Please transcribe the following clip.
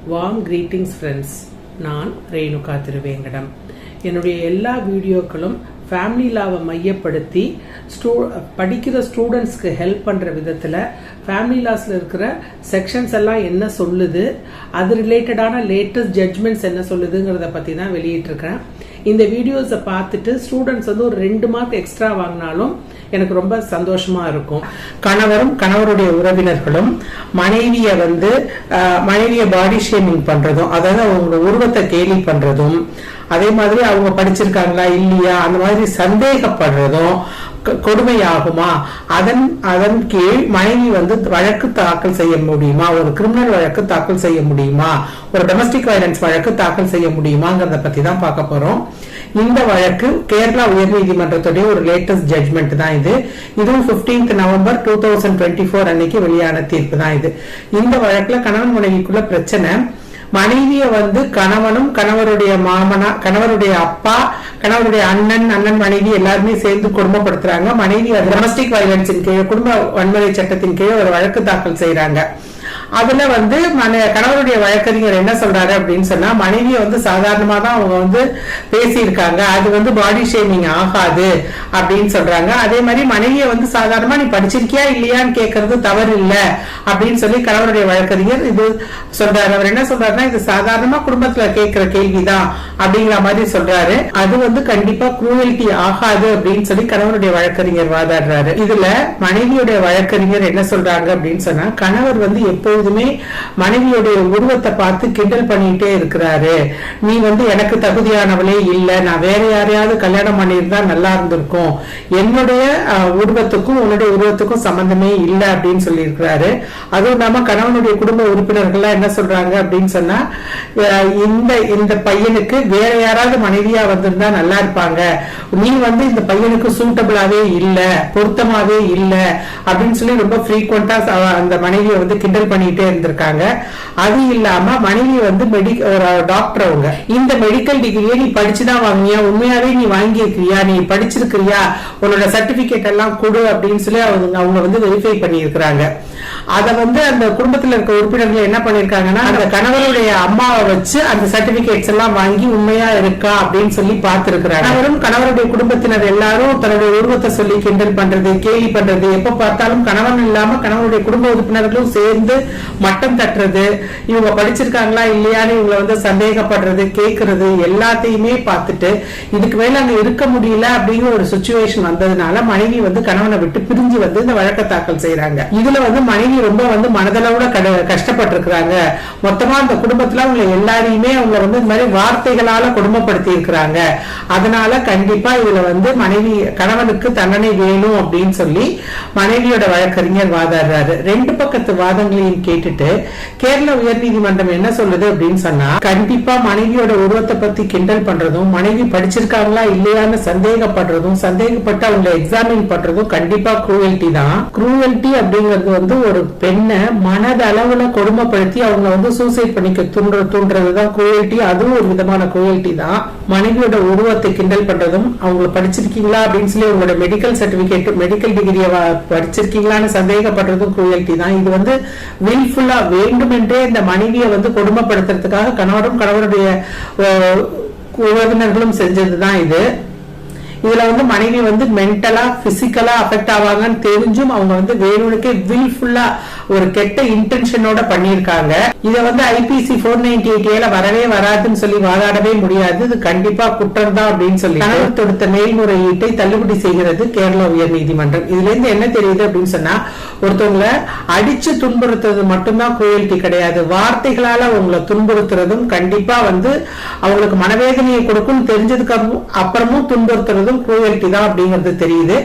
Warm greetings friends. நான் ரேணுகா திருவேங்கடம். என்னுடைய எல்லா வீடியோக்களும் ஃபேமிலி லாவை மையப்படுத்தி படிக்கிற ஸ்டூடெண்ட்ஸ்க்கு ஹெல்ப் பண்ணுற விதத்தில் ஃபேமிலி லாஸில் இருக்கிற செக்ஷன்ஸ் எல்லாம் என்ன சொல்லுது, அது ரிலேட்டடான லேட்டஸ்ட் ஜட்ஜ்மெண்ட்ஸ் என்ன சொல்லுதுங்கிறத பற்றி தான் வெளியிட்டிருக்கிறேன். இந்த வீடியோஸை பார்த்துட்டு ஸ்டூடெண்ட்ஸ் வந்து ஒரு 2 மார்க் எக்ஸ்ட்ரா வாங்கினாலும் எனக்கு ரொம்ப சந்தோஷமா இருக்கும். கணவரும் கணவருடைய உறவினர்களும் மனைவியை பாடி ஷேமிங் பண்றதும், அதாவது அவங்க உருவத்தை கேலி பண்றதும், அதே மாதிரி அவங்க படிச்சிருக்காங்களா இல்லையா அந்த மாதிரி சந்தேகப்படுறதும் கொடுமையாகுமா, அதன் கீழ் மனைவி வந்து வழக்கு தாக்கல் செய்ய முடியுமா, ஒரு கிரிமினல் வழக்கு தாக்கல் செய்ய முடியுமா, ஒரு டொமஸ்டிக் வயலன்ஸ் வழக்கு தாக்கல் செய்ய முடியுமாங்கிறத பத்தி தான் பார்க்க போறோம். இந்த வழக்கு கேரளா உயர்நீதிமன்றத்துடைய ஒரு லேட்டஸ்ட் ஜட்ஜ்மெண்ட் தான் இது. இதுவும் 15th November 2024 அன்னைக்கு வெளியான தீர்ப்பு தான் இது. இந்த வழக்குல கணவன் மனைவிக்குள்ள பிரச்சனை, மனைவிய வந்து கணவனும் கணவருடைய மாமனா, கணவருடைய அப்பா, கணவருடைய அண்ணன் மனைவி எல்லாருமே சேர்ந்து குடும்பப்படுத்துறாங்க. மனைவி டொமஸ்டிக் வயலன்ஸின் கீழே, குடும்ப வன்முறை சட்டத்தின் கீழே ஒரு வழக்கு தாக்கல் செய்யறாங்க. அதுல வந்து கணவருடைய வழக்கறிஞர் என்ன சொல்றாரு அப்படின்னு சொன்னா, மனைவியை வந்து சாதாரணமா தான் அவங்க வந்து பேசியிருக்காங்க, அது வந்து பாடி ஷேமிங் ஆகாது அப்படின்னு சொல்றாங்க. அதே மாதிரி மனைவியை வந்து சாதாரணமா நீ படிச்சிருக்கியா இல்லையான்னு கேட்கறது தவறு இல்லை அப்படின்னு சொல்லி கணவருடைய வழக்கறிஞர் இது சொல்றாரு. அவர் என்ன சொல்றாருன்னா, இது சாதாரணமா குடும்பத்துல கேட்கிற கேள்விதான் அப்படிங்கிற மாதிரி சொல்றாரு. அது வந்து கண்டிப்பா குரூவல்டி ஆகாது அப்படின்னு சொல்லி கணவருடைய வழக்கறிஞர் வாதாடுறாரு. இதுல மனைவியுடைய வழக்கறிஞர் என்ன சொல்றாங்க அப்படின்னு சொன்னா, கணவர் வந்து எப்பொழுதுமே மனைவியுடைய உருவத்தை பார்த்து கிண்டல் பண்ணிட்டே இருக்கிறாரு. நீ வந்து எனக்கு தகுதியானவளே இல்ல, நான் வேற யாரையாவது கல்யாணம் பண்ணியிருந்தா நல்லா இருந்திருக்கும், என்னுடைய உருவத்துக்கும் உன்னுடைய உருவத்துக்கும் சம்பந்தமே இல்லை அப்படின்னு சொல்லி இருக்கிறாரு. அதுவும் இல்லாம கணவனுடைய குடும்ப உறுப்பினர்கள் என்ன சொல்றாங்க அப்படின்னு சொன்னா, இந்த பையனுக்கு வேற யாராவது மனைவியா வந்திருந்தா நல்லா இருப்பாங்க, நீ வந்து இந்த பையனுக்கு சூட்டபிளாவே இல்ல, பொருத்தமாவே இல்ல அப்படின்னு சொல்லி ரொம்ப ஃப்ரீக்வெண்டா அந்த மனைவியை வந்து கிண்டல் பண்ணிட்டே இருந்திருக்காங்க. அது இல்லாம மனைவி வந்து டாக்டர், அவங்க இந்த மெடிக்கல் டிகிரியை நீ படிச்சுதான் வாங்கினியா, உண்மையாவே நீ வாங்கி இருக்கிறியா, நீ படிச்சிருக்கிறியா, உன்னோட சர்டிபிகேட் எல்லாம் கொடு அப்படின்னு சொல்லி அவங்க வந்து வெரிஃபை பண்ணி இருக்கிறாங்க. அத வந்து அந்த குடும்பத்துல இருக்க உறுப்பினர்கள் என்ன பண்ணிருக்காங்கன்னா, அந்த கணவருடைய அம்மாவை வச்சு அந்த சர்டிபிகேட்ஸ் எல்லாம் வாங்கி உண்மையா இருக்கா அப்படின்னு சொல்லி பார்த்திருக்கிறாங்க. கணவரும் கணவருடைய குடும்பத்தினர் எல்லாரும் தன்னுடைய உருவத்தை சொல்லி கிண்டல் பண்றது, கேலி பண்றது, எப்ப பார்த்தாலும் கணவன் இல்லாம கணவருடைய குடும்ப உறுப்பினர்களும் சேர்ந்து மட்டம் தட்டுறது, இவங்க படிச்சிருக்காங்களா இல்லையான்னு இவங்களை வந்து சந்தேகப்படுறது, கேட்கறது எல்லாத்தையுமே பார்த்துட்டு இதுக்கு மேல அங்க இருக்க முடியல அப்படிங்கிற ஒரு சிச்சுவேஷன் வந்ததுனால மனைவி வந்து கணவனை விட்டு பிரிஞ்சு வந்து இந்த வழக்கை தாக்கல் செய்யறாங்க. இதுல வந்து மனைவி ரொம்ப வந்து மனதளவுல கஷ்டப்பட்டு இருக்கிறாங்க. மொத்தமா அந்த குடும்பத்துல அவங்க எல்லாரையுமே அவங்க வந்து இந்த மாதிரி வார்த்தைகளால கொடுமைப்படுத்தி இருக்கிறாங்க. அதனால கண்டிப்பா இதுல வந்து கணவனுக்கு தண்டனை வேணும் அப்படின்னு சொல்லி மனைவியோட வழக்கறிஞர் வாதாடுறாரு. 2 பக்கத்து வாதங்களையும் கேட்டுட்டு கேரள உயர்நீதிமன்றம் என்ன சொல்லுது அப்படின்னு சொன்னா, கண்டிப்பா மனைவியோட உருவத்தை பத்தி கிண்டல் பண்றதும், மனைவி படிச்சிருக்காங்களா இல்லையான்னு சந்தேகப்படுறதும், சந்தேகப்பட்டு அவங்களை எக்ஸாமின் பண்றதும் கண்டிப்பா குரூவல்டி தான். குரூவல்டி அப்படிங்கிறது வந்து ஒரு பெண்ணை மனதளவுல கொடுமைப்படுத்தி அவங்க வந்து சூசைட் பண்ணிக்க தூண்டுறதுதான் குரூவல்டி. அதுவும் ஒரு விதமான குரூவல்டி தான். மனைவியோட உருவத்தை கிண்டல் பண்றதும், அவங்க படிச்சிருக்கீங்களா அப்படின்னு சொல்லி அவங்களோட மெடிக்கல் சர்டிபிகேட், மெடிக்கல் டிகிரியை படிச்சிருக்கீங்களான்னு சந்தேகப்படுறதும் குரூவல்டி தான். இது வந்து வில்ஃபுல்லா வேண்டுமென்றே இந்த மனைவியை வந்து கொடுமைப்படுத்துறதுக்காக கணவரும் கணவருடைய உறவினர்களும் செஞ்சதுதான் இது. இதுல வந்து மனைவி வந்து மென்டலா பிசிக்கலா அஃபெக்ட் ஆவாங்கன்னு தெரிஞ்சும் அவங்க வந்து வேணும்னுக்கே வில்ஃபுல்லா ஒரு கெட்ட இன்டென்ஷனோட பண்ணிருக்காங்க. இத வந்து IPC 498 வரவே வராதுன்னு சொல்லி வாதாடவே முடியாது, இது கண்டிப்பா குற்றம் தான் அப்படின்னு சொல்லி கணவர் தொடுத்த மேல்முறையீட்டை தள்ளுபடி செய்கிறது கேரளா உயர் நீதிமன்றம். இதுல இருந்து என்ன தெரியுது அப்படின்னு சொன்னா, ஒருத்தவங்களை அடிச்சு துன்புறுத்துறது மட்டும்தான் குரூவல்டி கிடையாது, வார்த்தைகளால அவங்களை துன்புறுத்துறதும் கண்டிப்பா வந்து அவங்களுக்கு மனவேதனையை கொடுக்கும் தெரிஞ்சதுக்கு அப்புறமும் துன்புறுத்துறதும் குரூவல்டி தான் அப்படிங்கிறது தெரியுது.